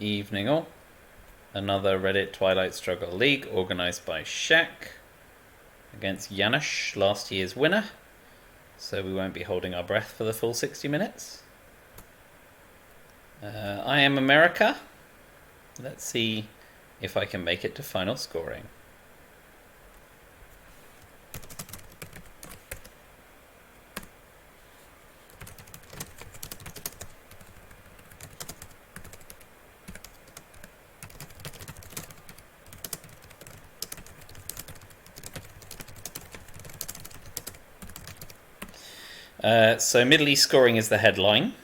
Evening all. Another Reddit Twilight Struggle League organised by Shaq against Janusz, last year's winner. So we won't be holding our breath for the full 60 minutes. I am America. Let's see if I can make it to final scoring. So Middle East scoring is the headline,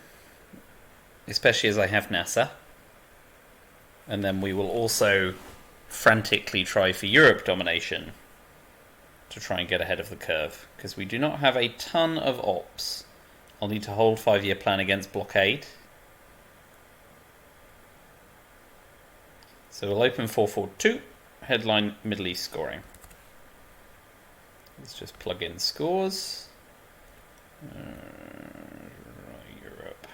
especially as I have NASA. And then we will also frantically try for Europe domination to try and get ahead of the curve, because we do not have a ton of ops. I'll need to hold 5-year plan against blockade. So we'll open 4-4-2, headline Middle East scoring. Let's just plug in scores. Europe.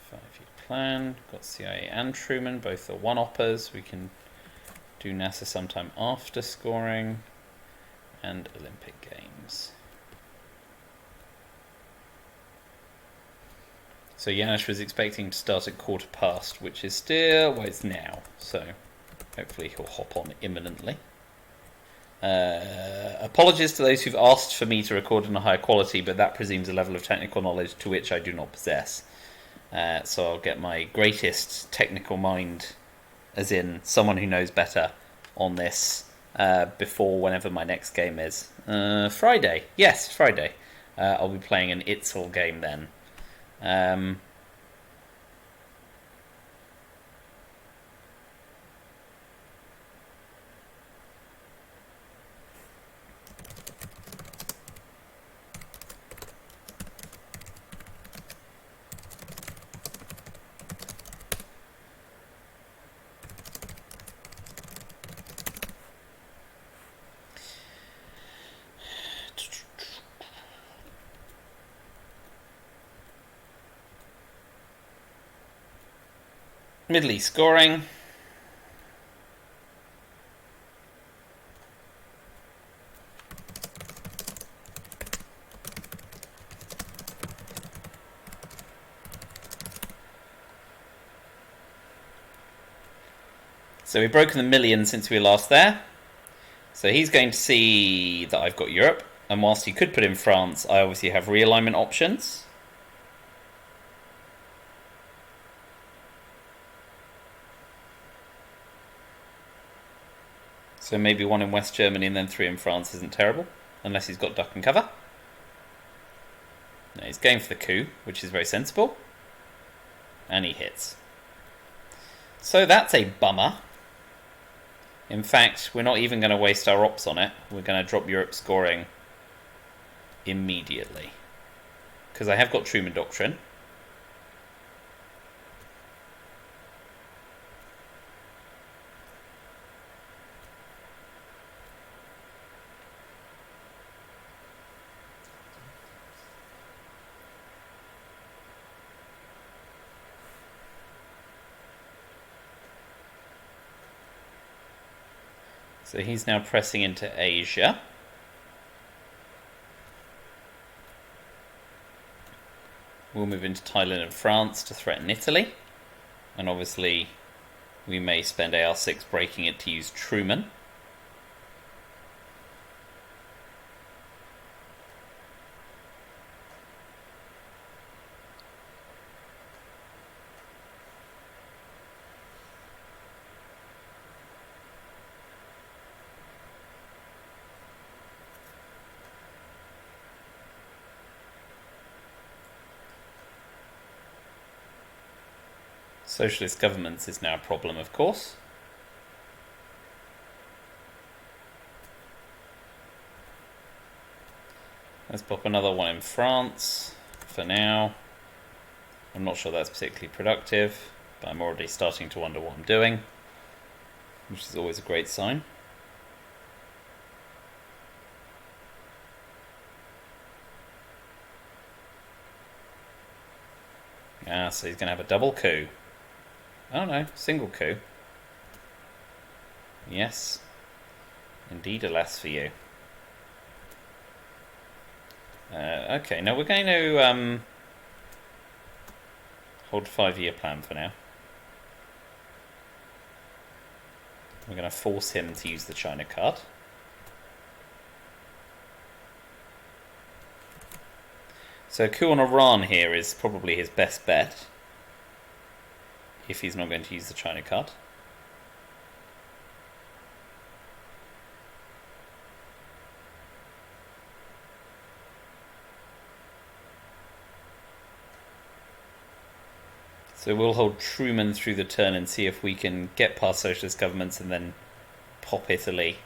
5-year plan. Got CIA and Truman, both are one-oppers. We can do NASA sometime after scoring. And Olympic Games. So Janusz was expecting to start at 1:15, which is still, well, it's now. So hopefully he'll hop on imminently. Apologies to those who've asked for me to record in a higher quality, but that presumes a level of technical knowledge to which I do not possess. So I'll get my greatest technical mind, as in someone who knows better, on this before whenever my next game is. Friday. Yes, Friday. I'll be playing an ITSL game then. Middle East scoring. So we've broken the million since we were last there. So he's going to see that I've got Europe. And whilst he could put in France, I obviously have realignment options. So maybe one in West Germany and then 3 in France isn't terrible, unless he's got duck and cover. No, he's going for the coup, which is very sensible. And he hits. So that's a bummer. In fact, we're not even going to waste our ops on it. We're going to drop Europe scoring immediately. Because I have got Truman Doctrine. So he's now pressing into Asia. We'll move into Thailand and France to threaten Italy. And obviously, we may spend AR6 breaking it to use Truman. Socialist governments is now a problem, of course. Let's pop another one in France for now. I'm not sure that's particularly productive, but I'm already starting to wonder what I'm doing, which is always a great sign. Ah, so he's going to have a double coup. Oh no, single coup. Yes. Indeed, alas for you. Okay, now we're going to hold 5-year plan for now. We're going to force him to use the China card. So a coup on Iran here is probably his best bet, if he's not going to use the China card. So we'll hold Truman through the turn and see if we can get past socialist governments and then pop Italy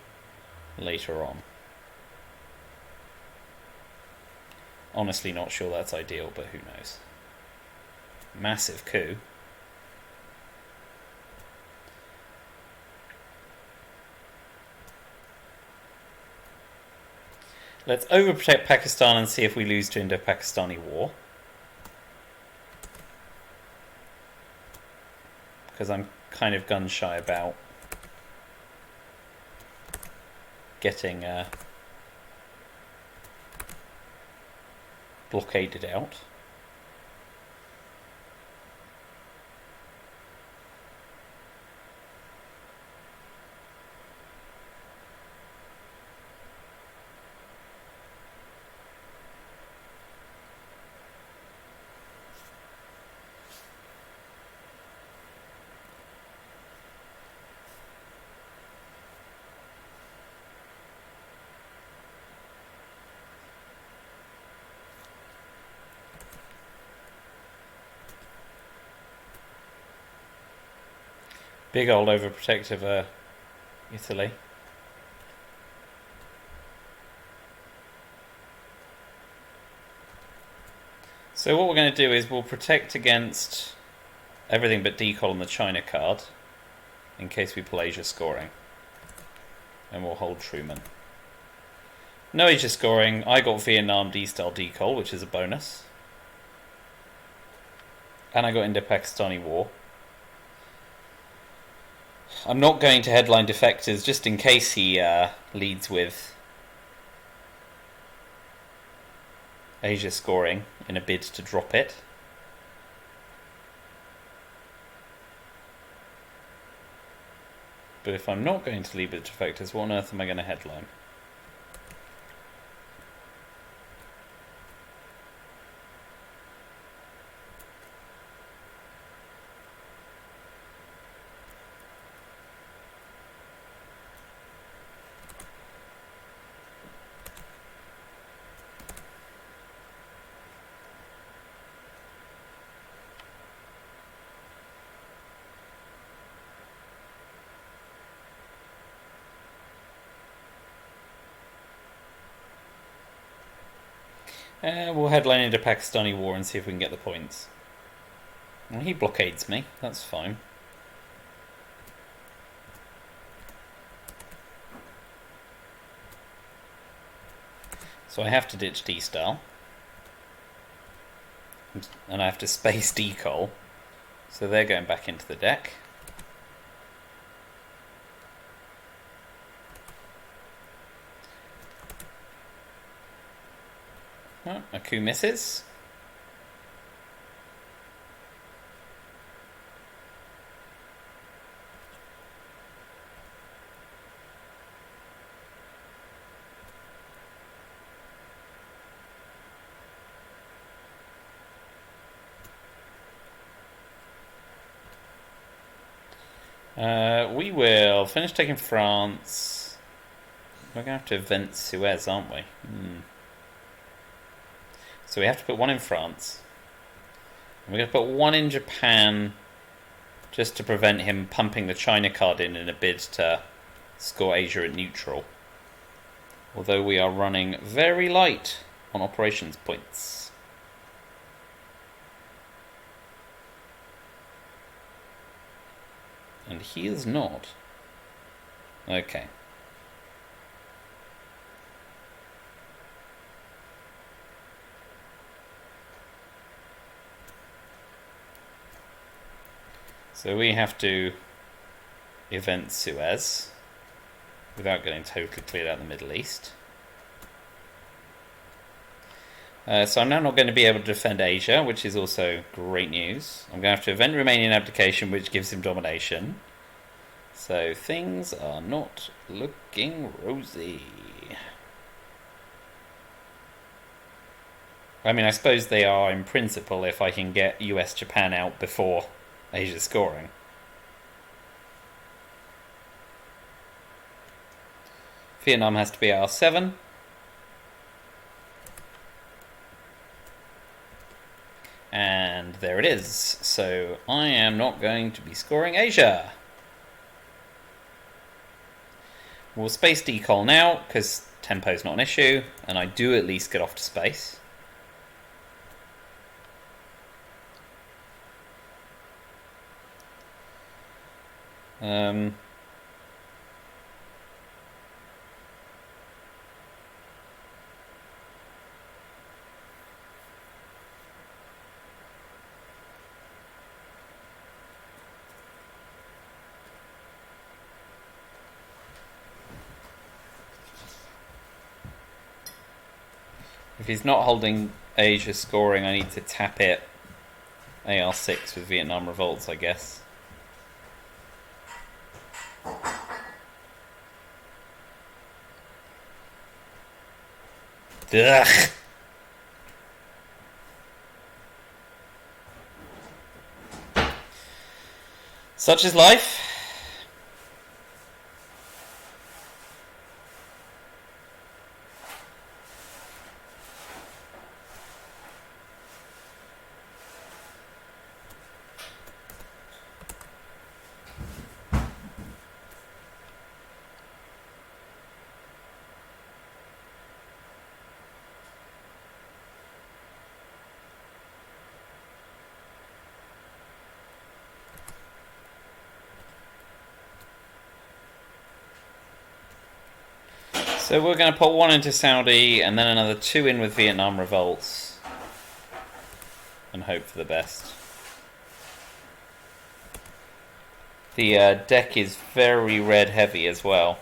later on. Honestly not sure that's ideal, but who knows. Massive coup. Let's overprotect Pakistan and see if we lose to Indo-Pakistani war. Because I'm kind of gun-shy about getting blockaded out. Big old overprotective Italy. So what we're going to do is we'll protect against everything but decoll on the China card in case we pull Asia scoring. And we'll hold Truman. No Asia scoring. I got Vietnam D-style decoll, which is a bonus. And I got Indo-Pakistani war. I'm not going to headline defectors just in case he leads with Asia scoring in a bid to drop it. But if I'm not going to lead with defectors, what on earth am I going to headline? We'll headline into Pakistani war and see if we can get the points. Well, he blockades me. That's fine. So I have to ditch D-style. And I have to space decoll. So they're going back into the deck. Oh, a coup misses. We will finish taking France. We're going to have to event Suez, aren't we? So we have to put one in France. And we're going to put one in Japan just to prevent him pumping the China card in a bid to score Asia at neutral. Although we are running very light on operations points. And he is not. Okay. So we have to event Suez without getting totally cleared out in the Middle East. So I'm now not going to be able to defend Asia, which is also great news. I'm going to have to event Romanian abdication, which gives him domination. So things are not looking rosy. I mean, I suppose they are in principle if I can get US-Japan out before Asia's scoring. Vietnam has to be R7. And there it is. So I am not going to be scoring Asia. We'll space decol now, because tempo's not an issue, and I do at least get off to space. If he's not holding Asia scoring, I need to tap it AR6 with Vietnam revolts, I guess. Ugh. Such is life. So we're going to put one into Saudi and then another 2 in with Vietnam revolts and hope for the best. The deck is very red heavy as well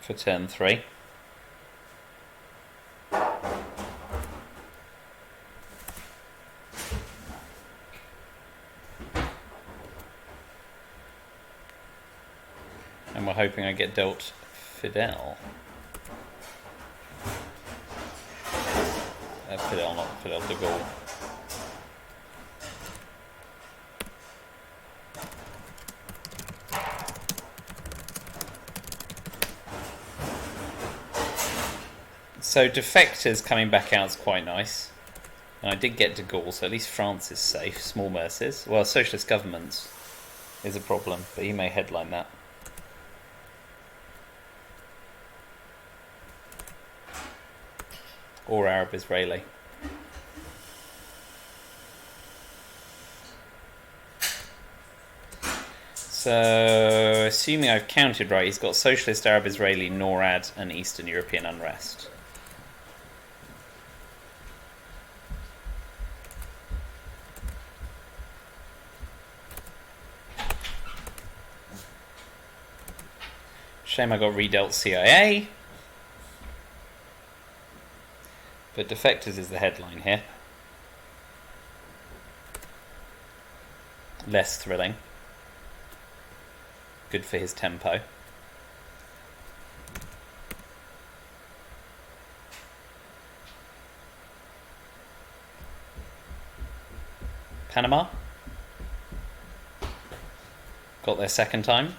for turn 3. And we're hoping I get dealt Fidel. Fidel, not Fidel de Gaulle. So defectors coming back out is quite nice. And I did get de Gaulle, so at least France is safe. Small mercies. Well, socialist governments is a problem, but he may headline that. Or Arab-Israeli. So, assuming I've counted right, he's got Socialist, Arab-Israeli, NORAD, and Eastern European unrest. Shame I got redealt CIA. But defectors is the headline here. Less thrilling. Good for his tempo. Panama. Got there second time.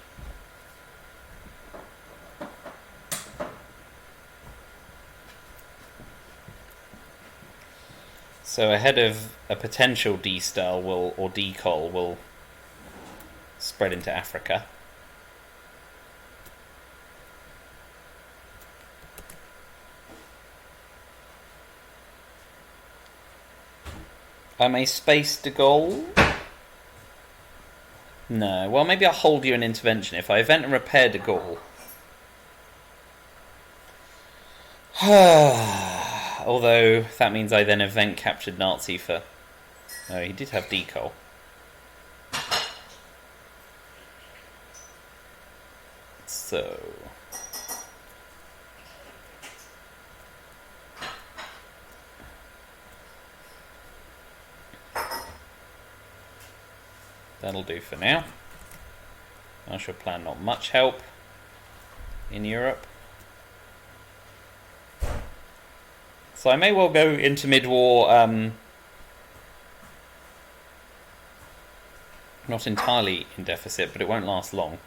So ahead of a potential D-style or decol will spread into Africa. I may space de Gaulle. No, well maybe I'll hold you an intervention. If I event and repair de Gaulle. Although that means I then event captured Nazi for... Oh, he did have decol. So that'll do for now. I shall plan not much help in Europe. So I may well go into mid-war, not entirely in deficit, but it won't last long.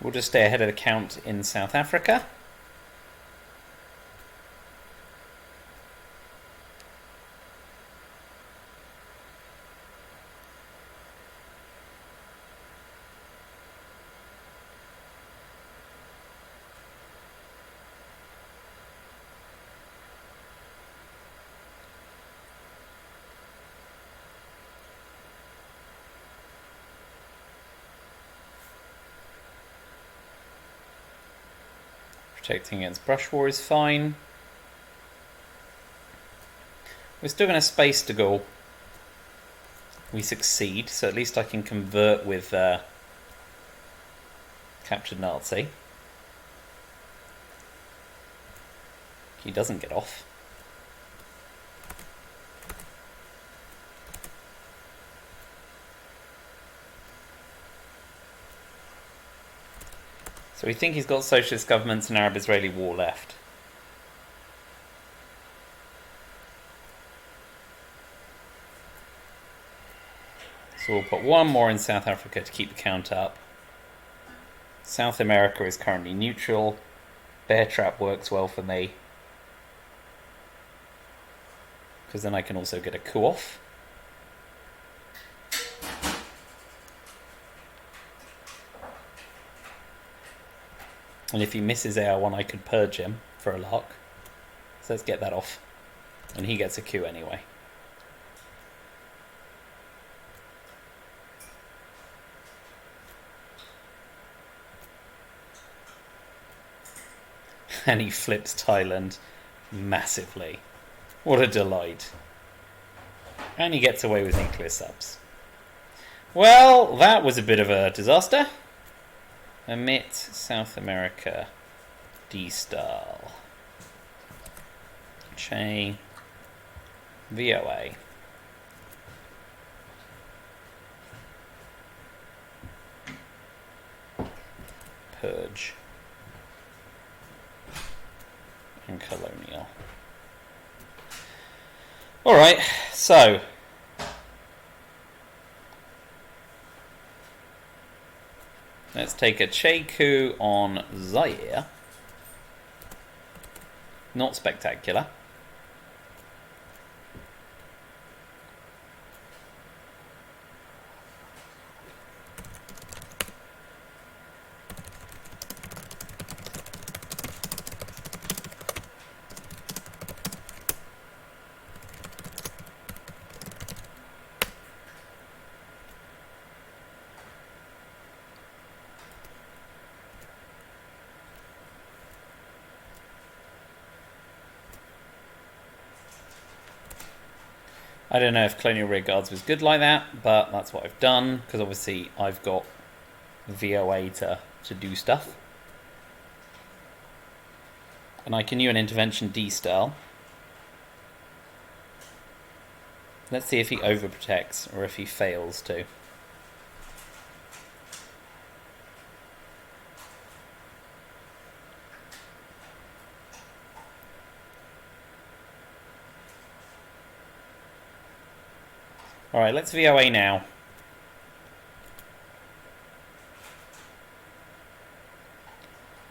We'll just stay ahead of the count in South Africa. Protecting against brush war is fine. We're still going to space De Gaulle. We succeed, so at least I can convert with captured Nazi. He doesn't get off. So we think he's got socialist governments and Arab-Israeli war left. So we'll put one more in South Africa to keep the count up. South America is currently neutral. Bear Trap works well for me, because then I can also get a coup off. And if he misses AR1, I could purge him for a lark. So let's get that off. And he gets a coup anyway. And he flips Thailand massively. What a delight. And he gets away with nuclear subs. Well, that was a bit of a disaster. Omit South America. D-style. Che. VOA. Purge. And colonial. Alright, so let's take a Che coup on Zaire. Not spectacular. I don't know if Colonial Rearguards was good like that, but that's what I've done, because obviously I've got VOA to do stuff. And I can use an intervention D-style. Let's see if he overprotects, or if he fails to. Alright, let's VOA now.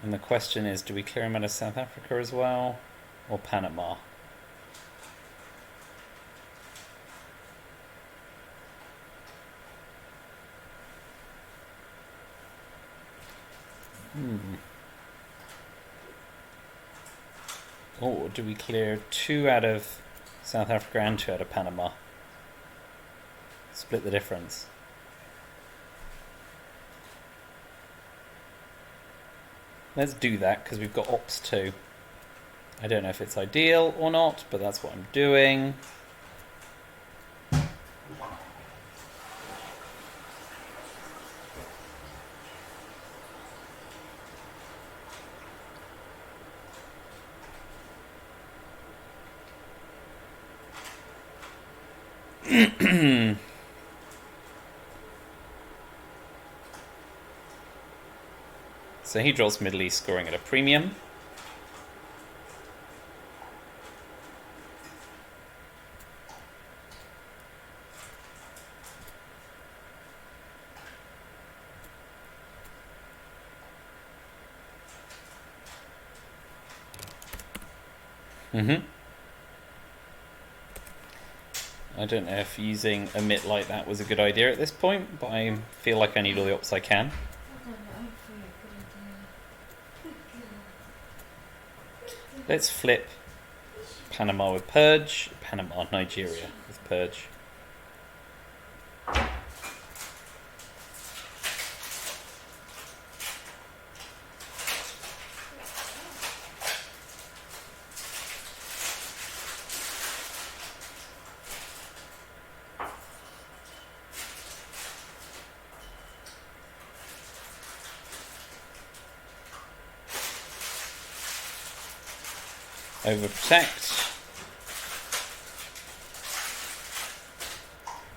And the question is, do we clear him out of South Africa as well? Or Panama? Or do we clear 2 out of South Africa and 2 out of Panama? Split the difference. Let's do that, because we've got ops too. I don't know if it's ideal or not, but that's what I'm doing. So he drops Middle East, scoring at a premium. I don't know if using a mitt like that was a good idea at this point, but I feel like I need all the ops I can. Let's flip Panama with Purge. Nigeria with Purge. Overprotect.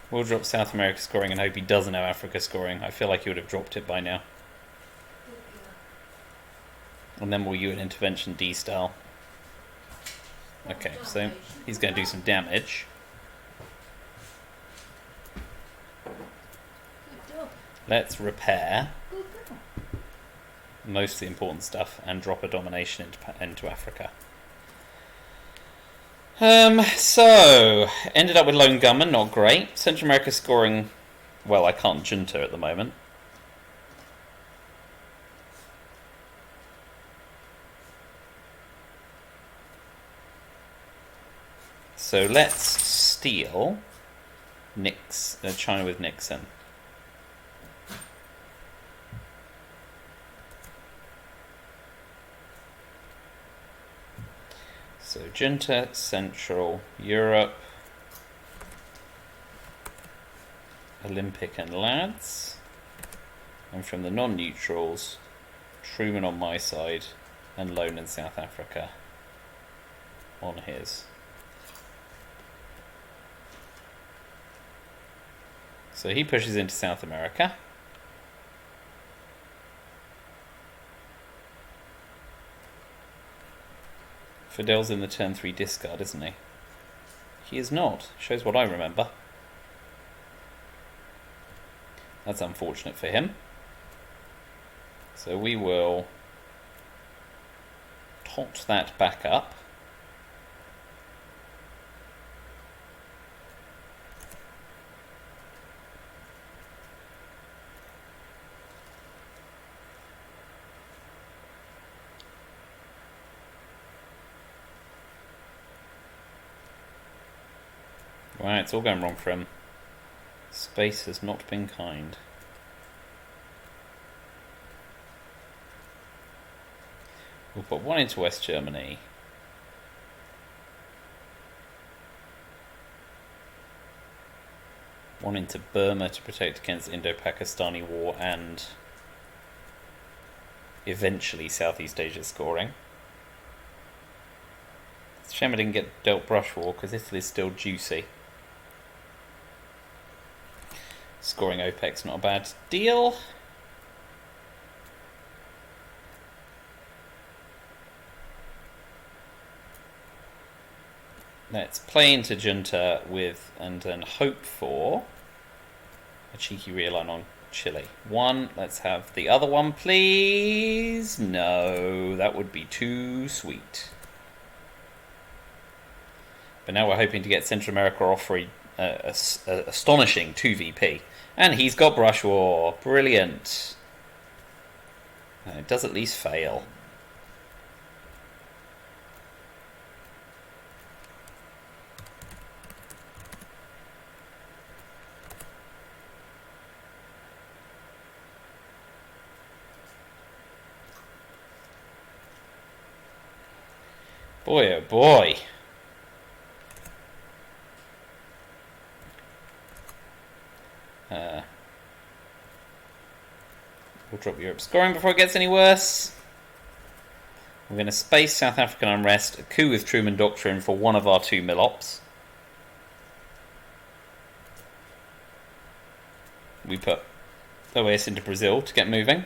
We'll drop South America scoring and hope he doesn't have Africa scoring. I feel like he would have dropped it by now. And then we'll use an intervention D style. Okay, so he's going to do some damage. Let's repair most of the important stuff and drop a domination into Africa. So, ended up with Lone Gunman, not great. Central America scoring, well, I can't junta at the moment. So let's steal China with Nixon. So junta, Central Europe, Olympic and Lads, and from the non-neutrals, Truman on my side, and Lone in South Africa on his. So he pushes into South America. Fidel's in the turn 3 discard, isn't he? He is not. Shows what I remember. That's unfortunate for him. So we will tot that back up. Right, it's all going wrong for him. Space has not been kind. We'll put one into West Germany. One into Burma to protect against Indo-Pakistani war and eventually Southeast Asia scoring. It's a shame I didn't get dealt Brush War because Italy's still juicy. Scoring OPEC's not a bad deal. Let's play into Junta with and then hope for a cheeky realign on Chile. One, let's have the other one, please. No, that would be too sweet. But now we're hoping to get Central America off for a astonishing 2VP. And he's got Brush War. Brilliant. It does at least fail. Boy, oh boy. We'll drop Europe scoring before it gets any worse. We're going to space South African unrest, a coup with Truman Doctrine for one of our 2 mil-ops. We put OAS into Brazil to get moving.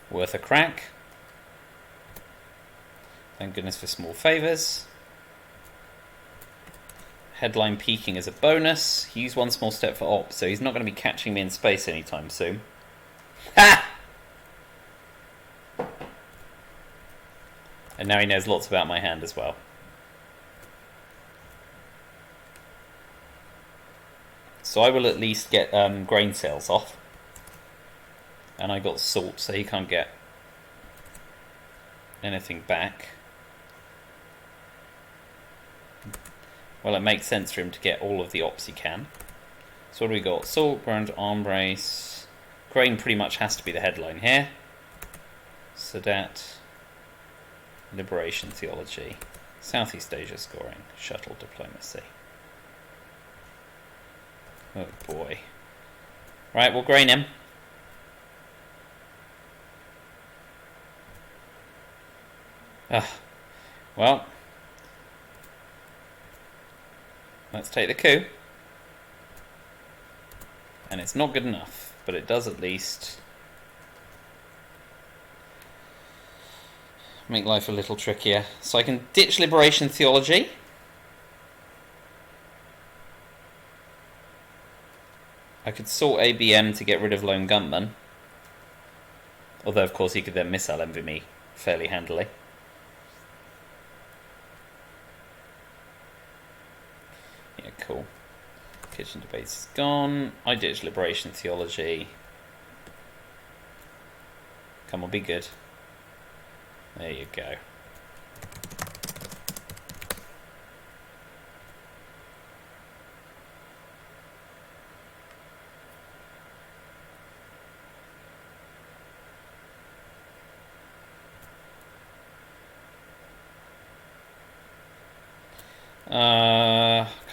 Worth a crack. Thank goodness for small favours. Headline peaking as a bonus. He used 1 small step for ops, so he's not going to be catching me in space anytime soon. Ha! And now he knows lots about my hand as well. So I will at least get grain sales off. And I got salt, so he can't get anything back. Well, it makes sense for him to get all of the ops he can. So what do we got? Salt, burned, arm brace. Grain pretty much has to be the headline here. Sadat. Liberation theology. Southeast Asia scoring. Shuttle diplomacy. Oh boy. Right, we'll grain him. Well, let's take the coup. And it's not good enough, but it does at least make life a little trickier. So I can ditch liberation theology. I could sort ABM to get rid of lone gunman. Although, of course, he could then missile envy me fairly handily. Yeah, cool. Kitchen debates is gone. I ditch liberation theology. Come on, be good. There you go.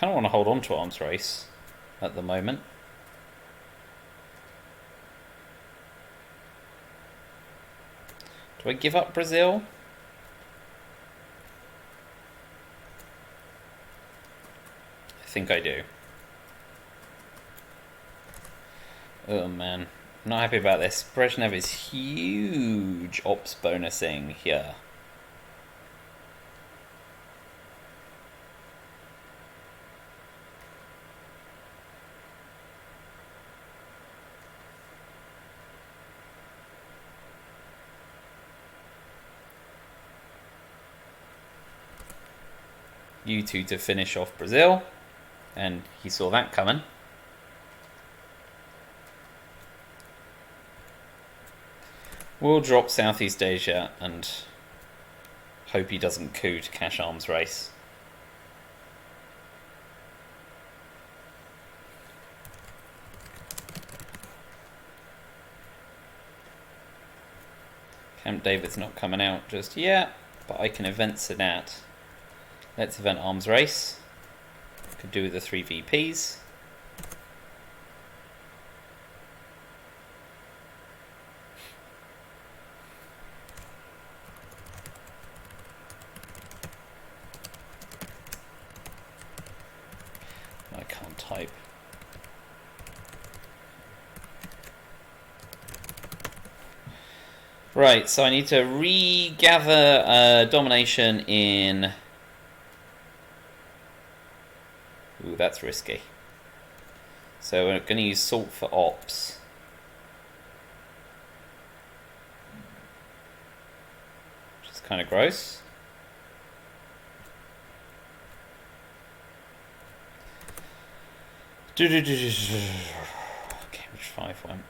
Kind of want to hold on to arms race at the moment. Do I give up Brazil? I think I do. Oh man, I'm not happy about this. Brezhnev is huge ops bonusing here. You two to finish off Brazil, and he saw that coming. We'll drop Southeast Asia and hope he doesn't coup to cash arms race. Camp David's not coming out just yet, but I can event Sadat. Let's event arms race. Could do with the 3 VPs. I can't type. Right, so I need to regather domination in... Ooh, that's risky. So we're going to use salt for ops. Which is kind of gross. Cambridge 5 went.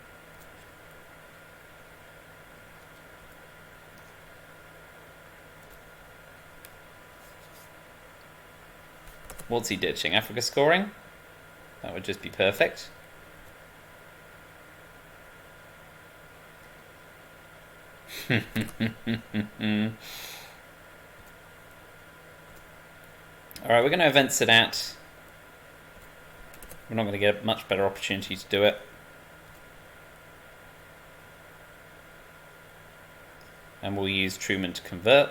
What's he ditching? Africa scoring? That would just be perfect. Alright, we're going to event Sadat. We're not going to get a much better opportunity to do it. And we'll use Truman to convert.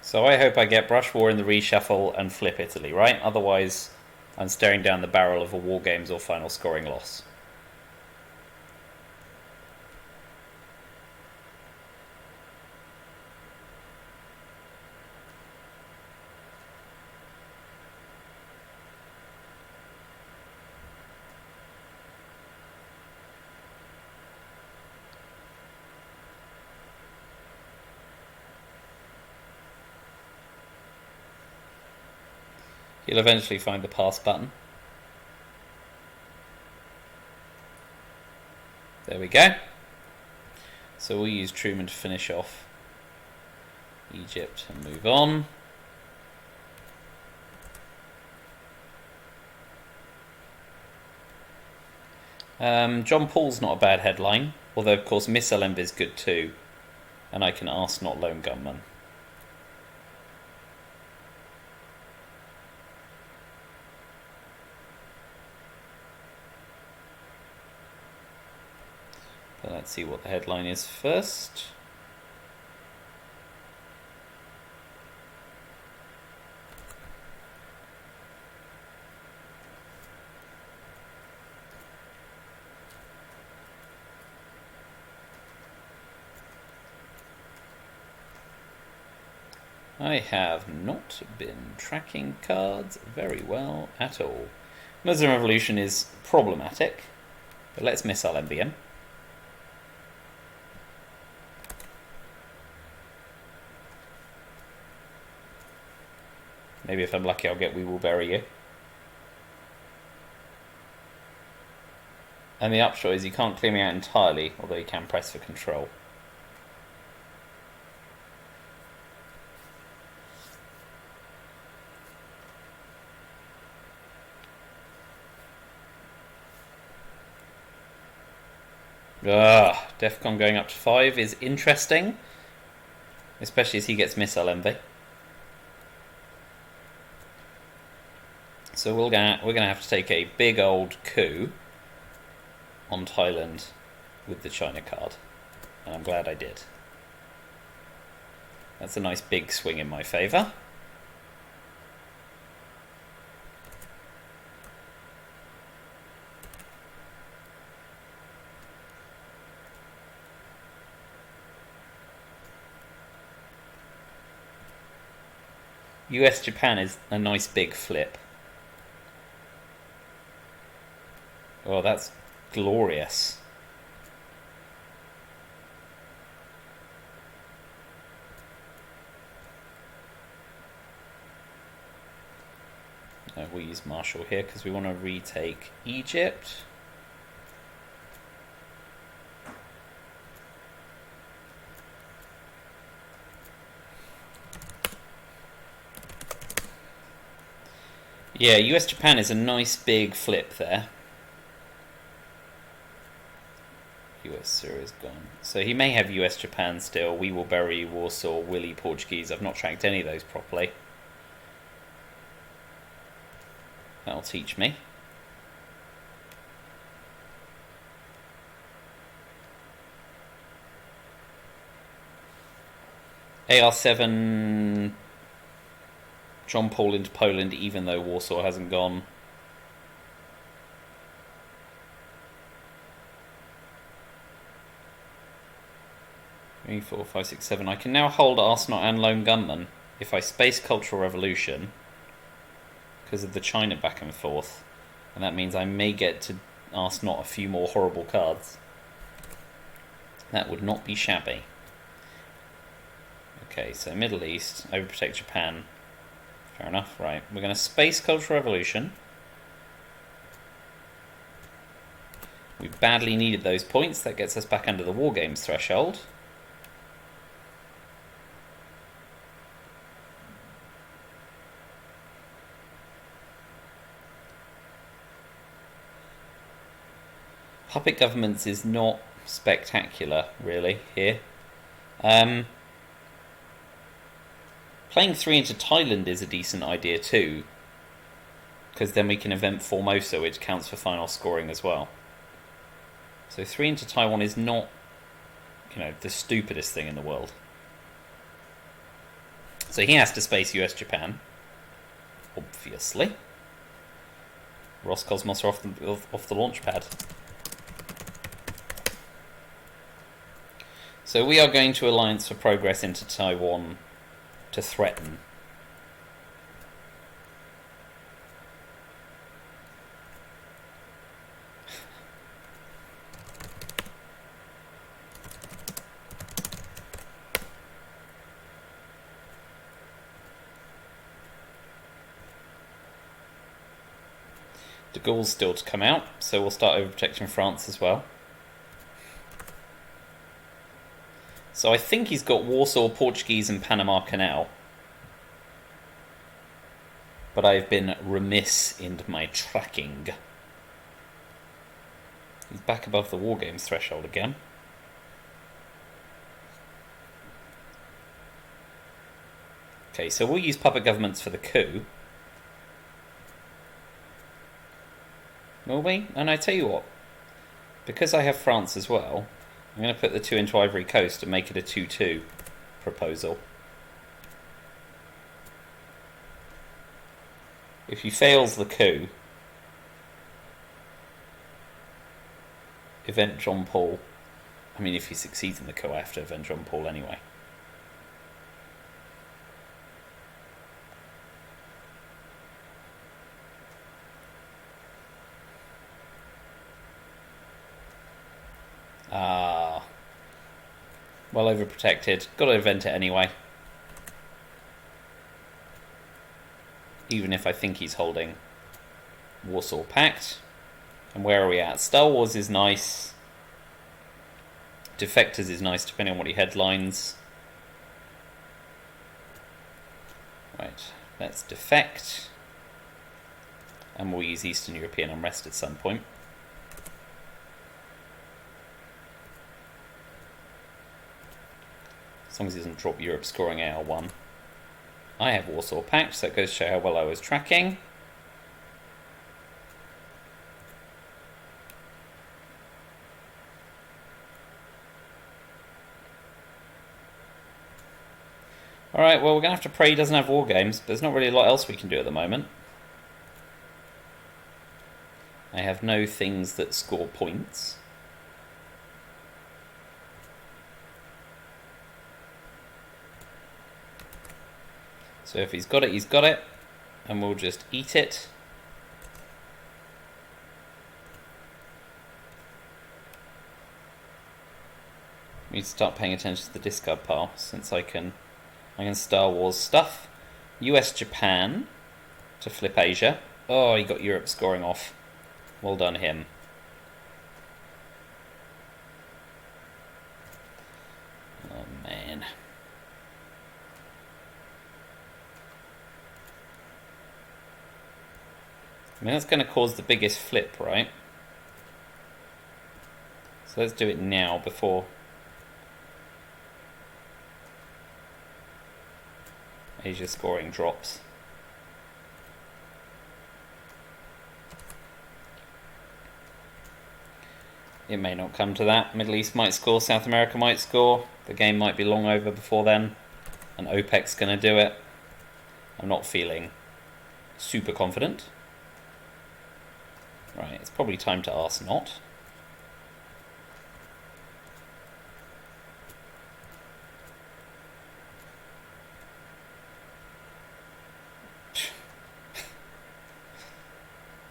So I hope I get Brush War in the reshuffle and flip Italy, right? Otherwise, I'm staring down the barrel of a War Games or final scoring loss. You'll eventually find the pass button. There we go. So we'll use Truman to finish off Egypt and move on. John Paul's not a bad headline, although of course Miss Alemba is good too, and I can ask not Lone Gunman. But let's see what the headline is first. I have not been tracking cards very well at all. Muslim Revolution is problematic, but let's miss LMBM. Maybe if I'm lucky I'll get We Will Bury You. And the upshot is you can't clear me out entirely, although you can press for control. Defcon going up to 5 is interesting, especially as he gets missile envy. So we're gonna have to take a big old coup on Thailand with the China card, and I'm glad I did. That's a nice big swing in my favour. US-Japan is a nice big flip. Oh, that's glorious. We'll use Marshall here because we want to retake Egypt. Yeah, US-Japan is a nice big flip there. US Syria's gone. So he may have US-Japan still. We Will Bury Warsaw, Willie Portuguese. I've not tracked any of those properly. That'll teach me. AR7 John Paul into Poland, even though Warsaw hasn't gone. Three, 4, 5, 6, 7. I can now hold Arsenal and Lone Gunman if I space Cultural Revolution because of the China back and forth, and that means I may get to ask not a few more horrible cards. That would not be shabby. Okay, so Middle East, overprotect Japan. Fair enough, right. We're going to space Cultural Revolution. We badly needed those points. That gets us back under the War Games threshold. Puppet governments is not spectacular, really, here. Playing 3 into Thailand is a decent idea too, because then we can event Formosa, which counts for final scoring as well. So 3 into Taiwan is not, the stupidest thing in the world. So he has to space US-Japan, obviously. Roscosmos are off the launch pad. So we are going to Alliance for Progress into Taiwan to threaten. De Gaulle's still to come out, so we'll start overprotecting France as well. So I think he's got Warsaw, Portuguese and Panama Canal. But I've been remiss in my tracking. He's back above the War Games threshold again. Okay, so we'll use puppet governments for the coup. Will we? And I tell you what, because I have France as well, I'm going to put the 2 into Ivory Coast and make it a 2-2 proposal. If he fails the coup, event John Paul. I mean, if he succeeds in the coup, I have to event John Paul anyway. Well overprotected. Got to event it anyway. Even if I think he's holding Warsaw Pact. And where are we at? Star Wars is nice. Defectors is nice depending on what he headlines. Right, let's defect. And we'll use Eastern European unrest at some point. As long as he doesn't drop Europe scoring AR1. I have Warsaw Pact, so that goes to show how well I was tracking. Alright, well we're going to have to pray he doesn't have War Games, but there's not really a lot else we can do at the moment. I have no things that score points. So if he's got it, he's got it. And we'll just eat it. We need to start paying attention to the discard pile, since I can Star Wars stuff. US Japan to flip Asia. Oh, he got Europe scoring off. Well done him. Oh man. I mean, that's going to cause the biggest flip, right? So let's do it now before Asia scoring drops. It may not come to that. Middle East might score, South America might score. The game might be long over before then. And OPEC's going to do it. I'm not feeling super confident. Right, it's probably time to ask not.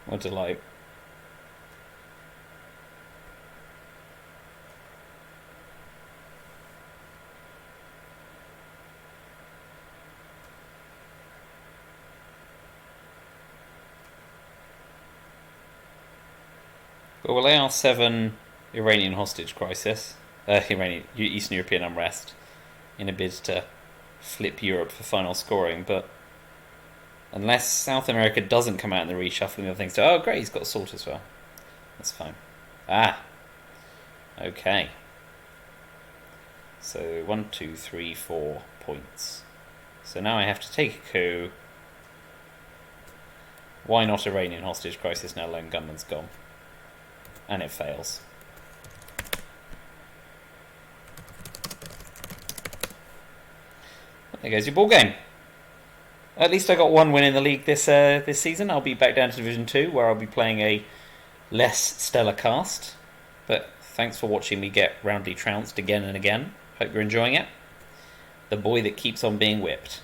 What a delight. But will AR7 Iranian hostage crisis, Iranian Eastern European unrest, in a bid to flip Europe for final scoring? But unless South America doesn't come out in the reshuffling of things, oh great, he's got salt as well. That's fine. Okay. So 1, 2, 3, 4 points. So now I have to take a coup. Why not Iranian hostage crisis now lone gunman's gone? And it fails. There goes your ball game. At least I got one win in the league this season. I'll be back down to Division 2, where I'll be playing a less stellar cast. But thanks for watching me get roundly trounced again and again. Hope you're enjoying it. The boy that keeps on being whipped.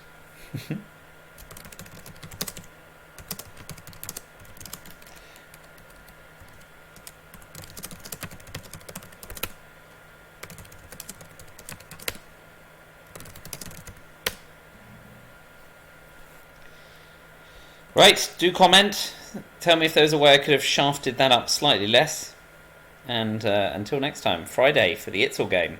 Right, do comment. Tell me if there was a way I could have shafted that up slightly less. And until next time, Friday for the RTSL game.